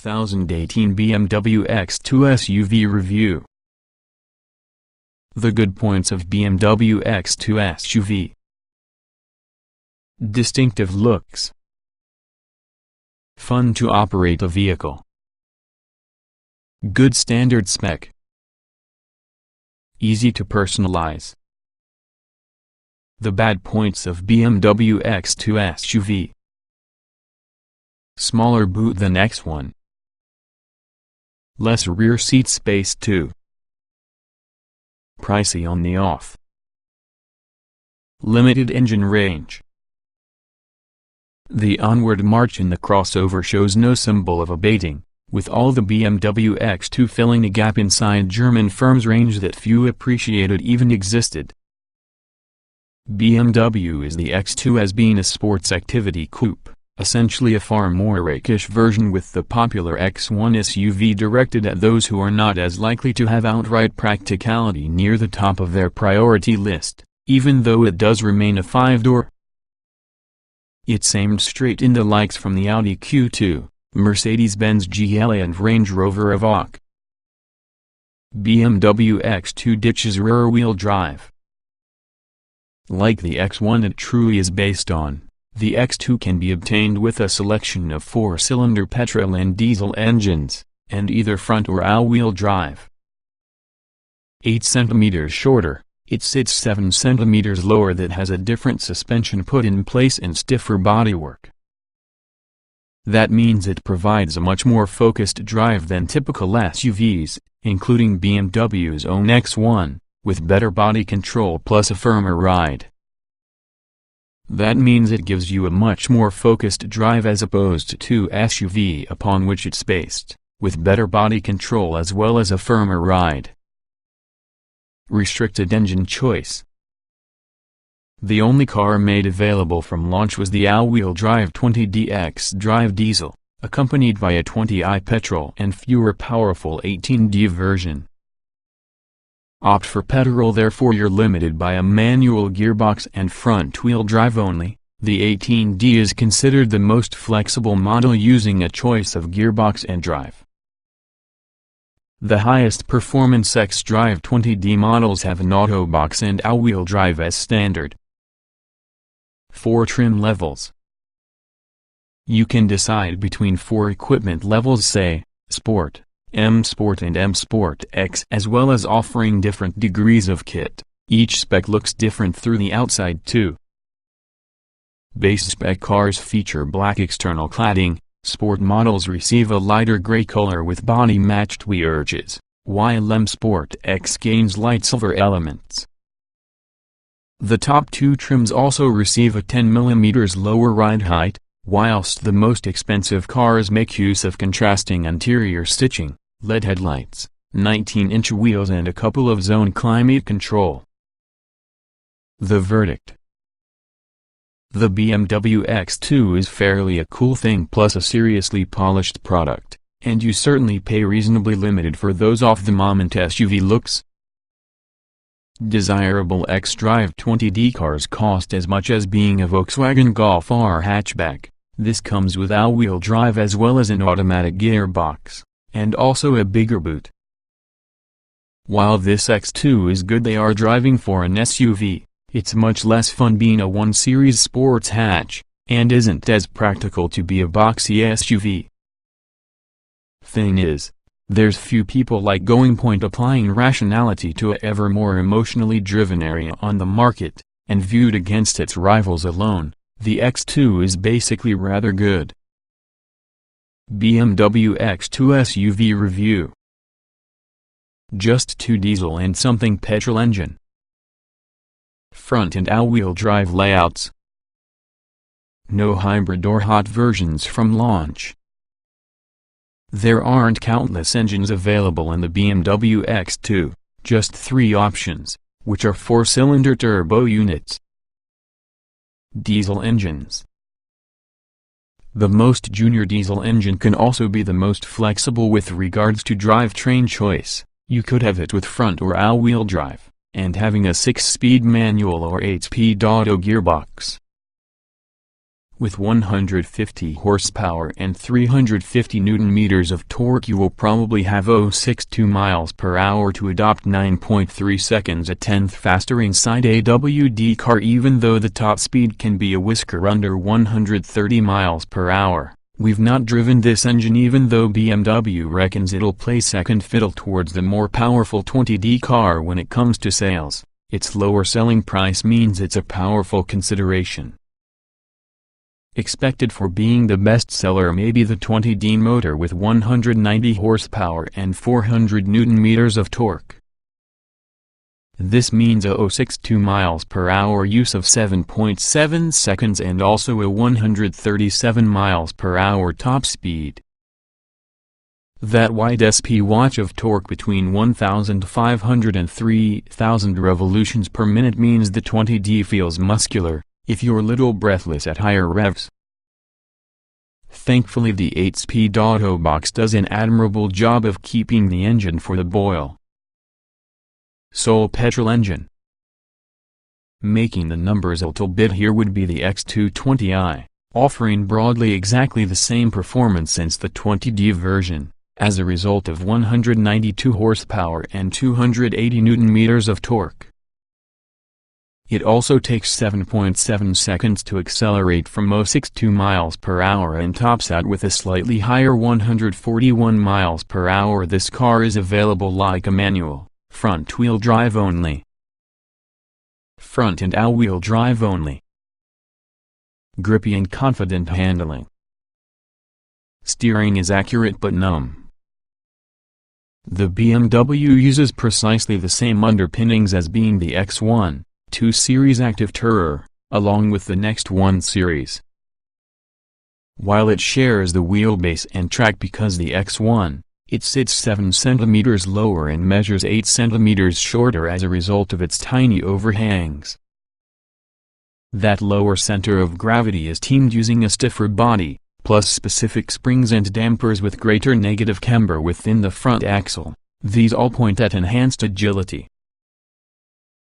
2018 BMW X2 SUV review. The good points of BMW X2 SUV. Distinctive looks. Fun to operate a vehicle. Good standard spec. Easy to personalize. The bad points of BMW X2 SUV. Smaller boot than X1. Less rear seat space too. Pricey on the off. Limited engine range. The onward march in the crossover shows no symbol of abating, with all the BMW X2 filling a gap inside German firm's range that few appreciated even existed. BMW is the X2 as being a sports activity coupe, essentially a far more rakish version with the popular X1 SUV directed at those who are not as likely to have outright practicality near the top of their priority list, even though it does remain a 5-door. It's aimed straight into likes from the Audi Q2, Mercedes-Benz GLA and Range Rover Evoque. BMW X2 ditches rear-wheel drive. Like the X1 it truly is based on, the X2 can be obtained with a selection of 4-cylinder petrol and diesel engines, and either front or all-wheel drive. 8 cm shorter, it sits 7 cm lower that has a different suspension put in place and stiffer bodywork. That means it provides a much more focused drive than typical SUVs, including BMW's own X1, with better body control plus a firmer ride. That means it gives you a much more focused drive as opposed to SUV upon which it's based, with better body control as well as a firmer ride. Restricted engine choice. The only car made available from launch was the all-wheel drive 20D X-Drive diesel, accompanied by a 20i petrol and fewer powerful 18D version. Opt for petrol, therefore you're limited by a manual gearbox and front-wheel drive only. The 18D is considered the most flexible model using a choice of gearbox and drive. The highest performance X-Drive 20D models have an autobox and all-wheel drive as standard. 4 trim levels. You can decide between 4 equipment levels, say, Sport, M Sport and M Sport X, as well as offering different degrees of kit. Each spec looks different through the outside too. Base spec cars feature black external cladding, sport models receive a lighter gray color with body-matched wheel arches, while M Sport X gains light silver elements. The top 2 trims also receive a 10 mm lower ride height, whilst the most expensive cars make use of contrasting interior stitching, LED headlights, 19-inch wheels and a couple of zone climate control. The verdict. The BMW X2 is fairly a cool thing plus a seriously polished product, and you certainly pay reasonably limited for those off-the-moment SUV looks. Desirable X-Drive 20D cars cost as much as being a Volkswagen Golf R hatchback. This comes with all-wheel drive as well as an automatic gearbox, and also a bigger boot. While this X2 is good they are driving for an SUV, it's much less fun being a 1 Series sports hatch, and isn't as practical to be a boxy SUV. Thing is, there's few people like Going Point applying rationality to a ever more emotionally driven area on the market, and viewed against its rivals alone, the X2 is basically rather good. BMW X2 SUV review. Just 2 diesel and something petrol engine. Front and all-wheel drive layouts. No hybrid or hot versions from launch. There aren't countless engines available in the BMW X2, just 3 options, which are 4-cylinder turbo units. Diesel engines. The most junior diesel engine can also be the most flexible with regards to drivetrain choice. You could have it with front or all-wheel drive, and having a 6-speed manual or 8-speed auto gearbox. With 150 horsepower and 350 Nm of torque, you will probably have 0.62 miles per hour to adopt 9.3 seconds, a tenth faster inside a WD car, even though the top speed can be a whisker under 130 miles per hour. We've not driven this engine, even though BMW reckons it'll play second fiddle towards the more powerful 20D car when it comes to sales. Its lower selling price means it's a powerful consideration. Expected for being the best seller may be the 20D motor with 190 horsepower and 400 Nm of torque. This means a 0.62 miles per hour use of 7.7 seconds and also a 137 miles per hour top speed. That wide SP watch of torque between 1,500 and 3,000 revolutions per minute means the 20D feels muscular, if you're a little breathless at higher revs. Thankfully, the 8-speed auto box does an admirable job of keeping the engine for the boil. Sole petrol engine. Making the numbers a little bit here would be the X2 20i, offering broadly exactly the same performance since the 20D version, as a result of 192 horsepower and 280 Nm of torque. It also takes 7.7 seconds to accelerate from 0.62 miles per hour and tops out with a slightly higher 141 miles per hour. This car is available like a manual, front-wheel drive only. Front and all-wheel drive only. Grippy and confident handling. Steering is accurate but numb. The BMW uses precisely the same underpinnings as being the X1, 2 Series Active Tourer, along with the next 1 Series. While it shares the wheelbase and track because the X1, it sits 7 cm lower and measures 8 cm shorter as a result of its tiny overhangs. That lower center of gravity is teamed using a stiffer body, plus specific springs and dampers with greater negative camber within the front axle. These all point at enhanced agility.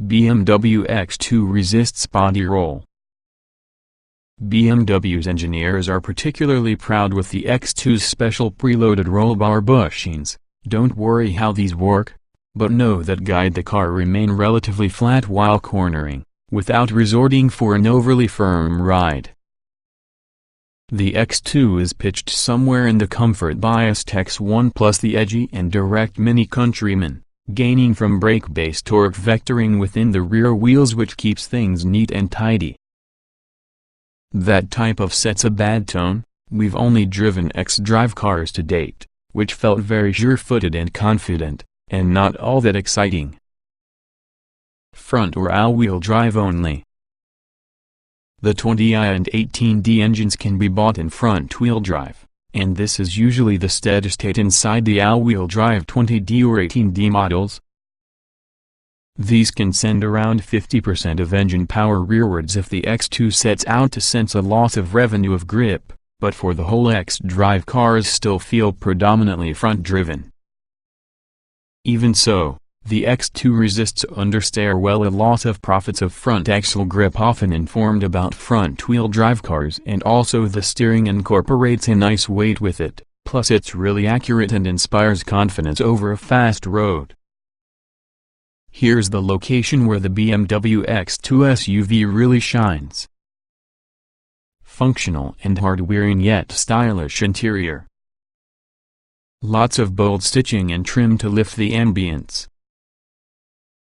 BMW X2 resists body roll. BMW's engineers are particularly proud with the X2's special preloaded roll bar bushings. Don't worry how these work, but know that guide the car remain relatively flat while cornering, without resorting for an overly firm ride. The X2 is pitched somewhere in the comfort-biased X1 plus the edgy and direct Mini Countryman, gaining from brake-based torque vectoring within the rear wheels, which keeps things neat and tidy. That type of sets a bad tone. We've only driven X-drive cars to date, which felt very sure-footed and confident, and not all that exciting. Front or all-wheel drive only. The 20i and 18D engines can be bought in front-wheel drive, and this is usually the steady state inside the all-wheel drive 20D or 18D models. These can send around 50% of engine power rearwards if the X2 sets out to sense a loss of revenue of grip, but for the whole X-drive cars still feel predominantly front-driven. Even so, the X2 resists understeer well a loss of profits of front axle grip often informed about front-wheel drive cars, and also the steering incorporates a nice weight with it, plus it's really accurate and inspires confidence over a fast road. Here's the location where the BMW X2 SUV really shines. Functional and hard-wearing yet stylish interior. Lots of bold stitching and trim to lift the ambience.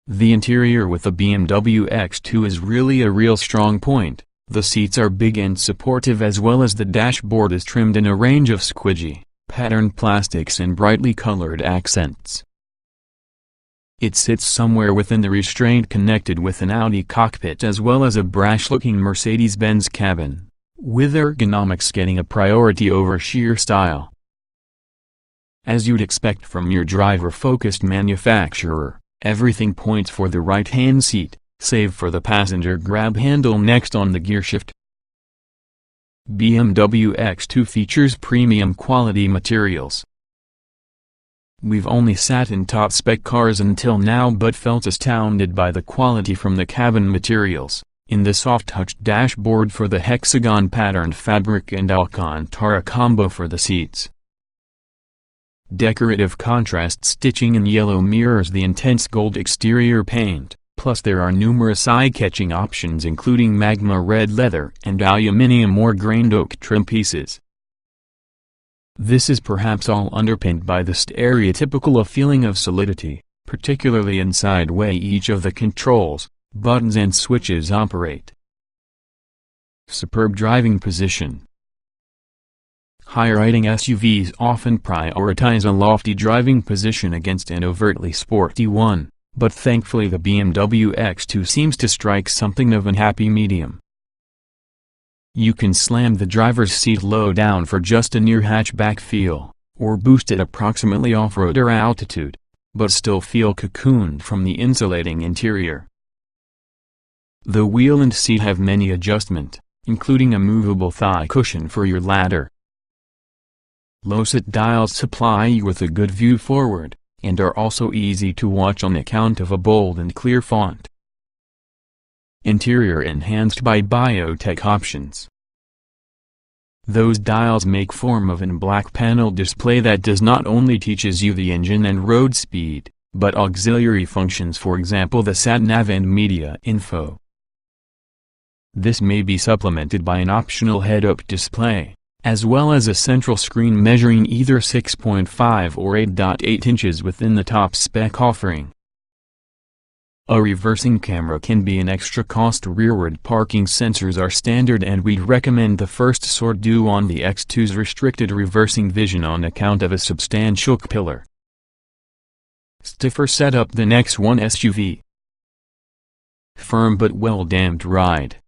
The interior with the BMW X2 is really a real strong point. The seats are big and supportive, as well as the dashboard is trimmed in a range of squidgy, patterned plastics and brightly colored accents. It sits somewhere within the restraint, connected with an Audi cockpit as well as a brash-looking Mercedes-Benz cabin, with ergonomics getting a priority over sheer style. As you'd expect from your driver-focused manufacturer, everything points for the right-hand seat, save for the passenger grab handle next on the gearshift. BMW X2 features premium quality materials. We've only sat in top-spec cars until now, but felt astounded by the quality from the cabin materials, in the soft-touch dashboard for the hexagon patterned fabric and Alcantara combo for the seats. Decorative contrast stitching in yellow mirrors the intense gold exterior paint, plus there are numerous eye-catching options including magma red leather and aluminium or grained oak trim pieces. This is perhaps all underpinned by the stereotypical feeling of solidity, particularly inside way each of the controls, buttons and switches operate. Superb driving position. High-riding SUVs often prioritize a lofty driving position against an overtly sporty one, but thankfully the BMW X2 seems to strike something of a happy medium. You can slam the driver's seat low down for just a near hatchback feel, or boost it approximately off-roader altitude, but still feel cocooned from the insulating interior. The wheel and seat have many adjustments, including a movable thigh cushion for your ladder. Low-sit dials supply you with a good view forward, and are also easy to watch on account of a bold and clear font. Interior enhanced by biotech options. Those dials make form of an black panel display that does not only teaches you the engine and road speed, but auxiliary functions, for example the sat-nav and media info. This may be supplemented by an optional head-up display, as well as a central screen measuring either 6.5 or 8.8 inches within the top spec offering. A reversing camera can be an extra cost. Rearward parking sensors are standard, and we'd recommend the first sort due on the X2's restricted reversing vision on account of a substantial pillar. Stiffer setup than X1 SUV. Firm but well-damped ride.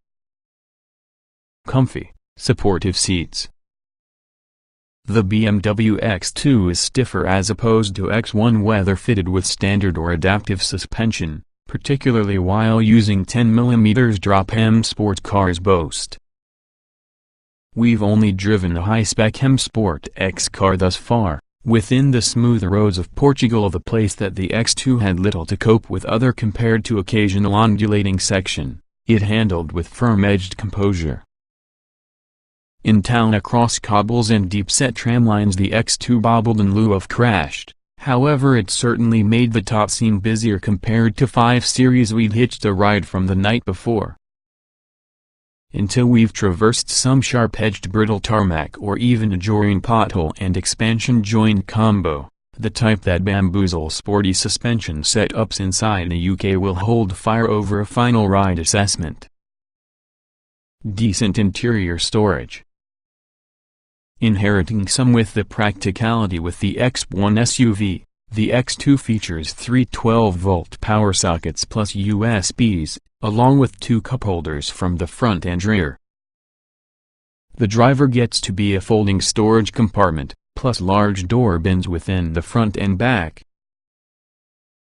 Comfy, supportive seats. The BMW X2 is stiffer as opposed to X1, whether fitted with standard or adaptive suspension, particularly while using 10mm drop M Sport cars boast. We've only driven a high-spec M Sport X car thus far, within the smooth roads of Portugal, the place that the X2 had little to cope with other compared to occasional undulating section, it handled with firm-edged composure. In town across cobbles and deep-set tramlines the X2 bobbled in lieu of crashed. However, it certainly made the top seem busier compared to 5 Series we'd hitched a ride from the night before. Until we've traversed some sharp-edged brittle tarmac or even a jarring pothole and expansion joint combo, the type that bamboozles sporty suspension setups inside the UK will hold fire over a final ride assessment. Decent interior storage. Inheriting some with the practicality with the X1 SUV, the X2 features 3 12-volt power sockets plus USBs, along with 2 cup holders from the front and rear. The driver gets to be a folding storage compartment, plus large door bins within the front and back.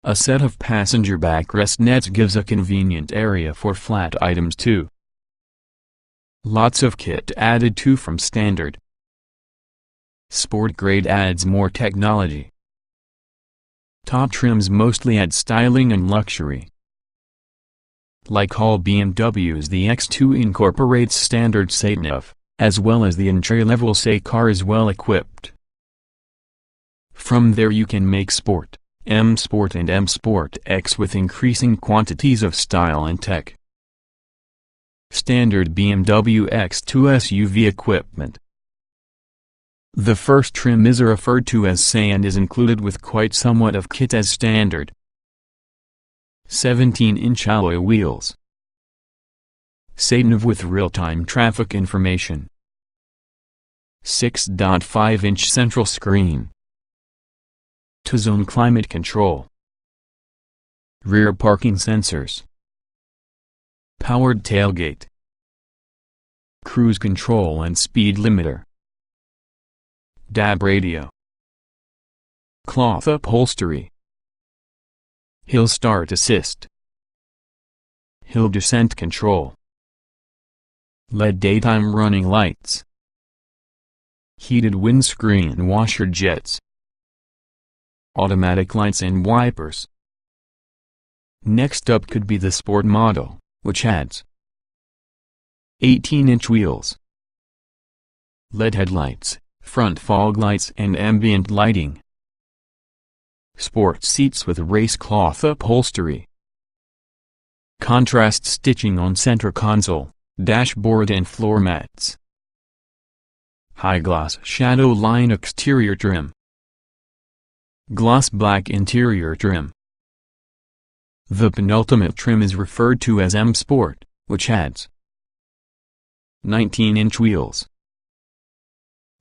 A set of passenger backrest nets gives a convenient area for flat items too. Lots of kit added too from standard. Sport grade adds more technology. Top trims mostly add styling and luxury. Like all BMWs, the X2 incorporates standard sat-nav, as well as the entry-level SE car is well equipped. From there you can make Sport, M Sport and M Sport X with increasing quantities of style and tech. Standard BMW X2 SUV equipment. The first trim is referred to as SE and is included with quite somewhat of kit as standard. 17-inch alloy wheels. sat-nav with real-time traffic information. 6.5-inch central screen. Two-zone climate control. Rear parking sensors. Powered tailgate. Cruise control and speed limiter. DAB radio. Cloth upholstery. Hill start assist. Hill descent control. LED daytime running lights. Heated windscreen washer jets. Automatic lights and wipers. Next up could be the Sport model, which adds 18-inch wheels, LED headlights, front fog lights and ambient lighting, sport seats with race cloth upholstery, contrast stitching on center console, dashboard and floor mats, high gloss shadow line exterior trim, gloss black interior trim. The penultimate trim is referred to as M Sport, which adds 19-inch wheels,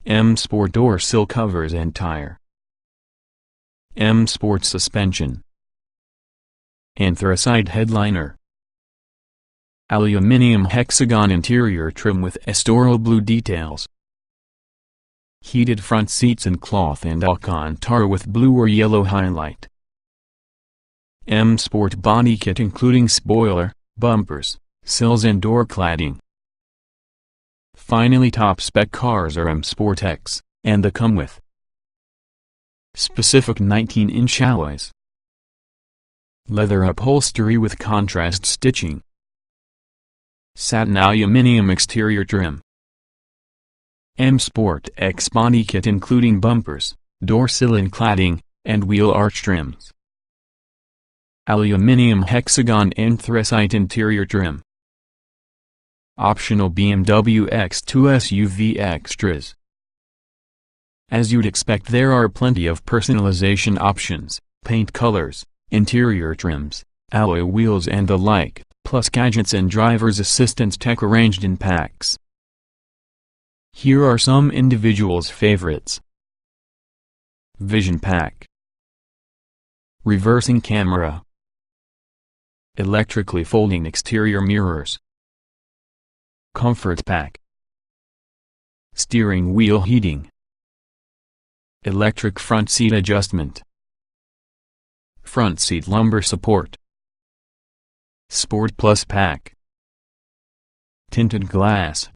M Sport door sill covers and tire, M Sport suspension, anthracite headliner, aluminium hexagon interior trim with Estoril blue details, heated front seats in cloth and Alcantara with blue or yellow highlight, M Sport body kit including spoiler, bumpers, sills and door cladding. Finally, top spec cars are M Sport X, and they come with specific 19-inch alloys, leather upholstery with contrast stitching, satin aluminium exterior trim, M Sport X body kit including bumpers, door sill and cladding, and wheel arch trims, aluminium hexagon anthracite interior trim. Optional BMW X2 SUV extras. As you'd expect, there are plenty of personalization options, paint colors, interior trims, alloy wheels and the like, plus gadgets and driver's assistance tech arranged in packs. Here are some individuals' favorites. Vision pack, reversing camera, electrically folding exterior mirrors, comfort pack, steering wheel heating, electric front seat adjustment, front seat lumbar support, Sport Plus pack, tinted glass,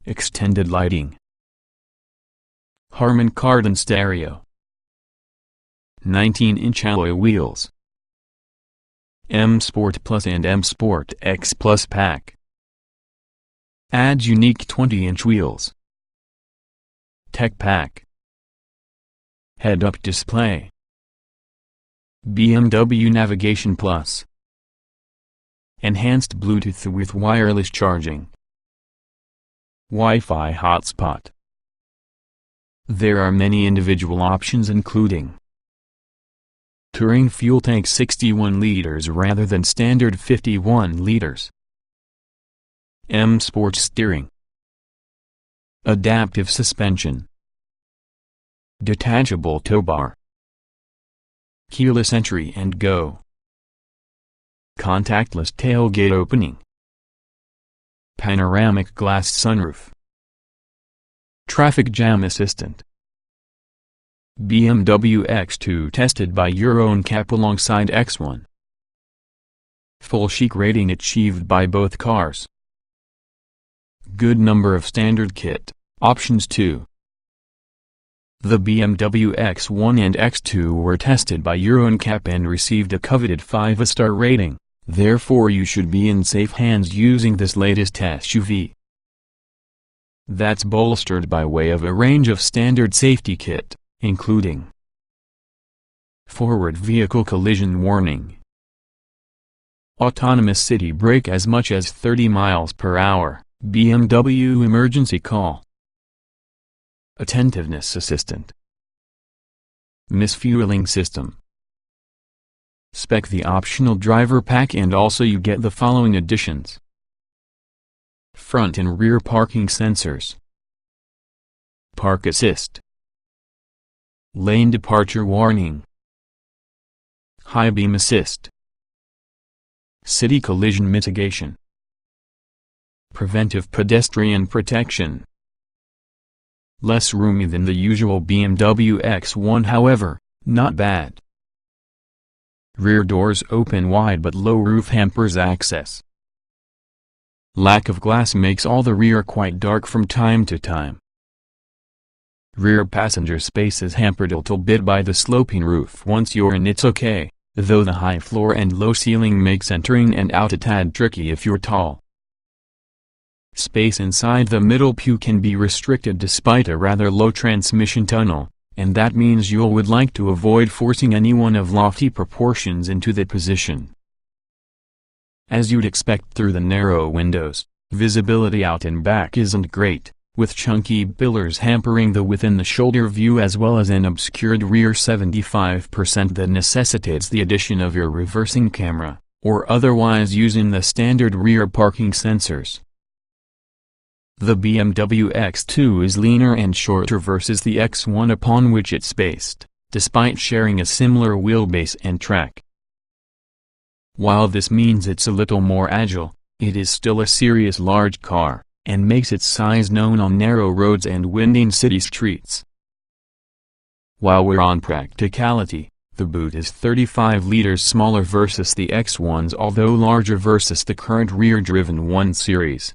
extended lighting, Harman Kardon stereo, 19-inch alloy wheels, M Sport Plus and M Sport X Plus pack. Adds unique 20-inch wheels. Tech pack. Head-up display. BMW Navigation Plus. Enhanced Bluetooth with wireless charging. Wi-Fi hotspot. There are many individual options including touring fuel tank 61 liters rather than standard 51 liters. M Sport steering, adaptive suspension, detachable tow bar, keyless entry and go, contactless tailgate opening, panoramic glass sunroof, traffic jam assistant. BMW X2 tested by Euro NCAP alongside X1. Full chic rating achieved by both cars. Good number of standard kit options too. The BMW X1 and X2 were tested by Euro NCAP and received a coveted 5-star rating, therefore you should be in safe hands using this latest SUV. That's bolstered by way of a range of standard safety kit, including forward vehicle collision warning, autonomous city brake as much as 30 miles per hour, BMW emergency call, attentiveness assistant, misfueling system. Spec the optional driver pack and also you get the following additions: front and rear parking sensors, park assist, lane departure warning, high beam assist, city collision mitigation, preventive pedestrian protection. Less roomy than the usual BMW X1, however, not bad. Rear doors open wide but low roof hampers access. Lack of glass makes all the rear quite dark from time to time. Rear passenger space is hampered a little bit by the sloping roof. Once you're in it's okay, though the high floor and low ceiling makes entering and out a tad tricky if you're tall. Space inside the middle pew can be restricted despite a rather low transmission tunnel, and that means you would like to avoid forcing anyone of lofty proportions into that position. As you'd expect through the narrow windows, visibility out and back isn't great, with chunky pillars hampering the within-the-shoulder view as well as an obscured rear 75% that necessitates the addition of your reversing camera, or otherwise using the standard rear parking sensors. The BMW X2 is leaner and shorter versus the X1 upon which it's based, despite sharing a similar wheelbase and track. While this means it's a little more agile, it is still a serious large car, and makes its size known on narrow roads and winding city streets. While we're on practicality, the boot is 35 liters smaller versus the X1's although larger versus the current rear-driven 1 Series.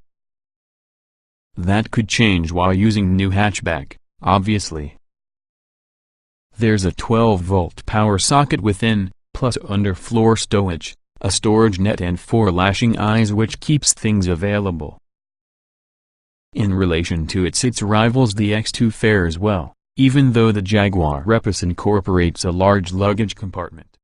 That could change while using new hatchback, obviously. There's a 12-volt power socket within, plus underfloor stowage, a storage net and 4 lashing eyes which keeps things available. In relation to its rivals the X2 fares well, even though the Jaguar Repus incorporates a large luggage compartment.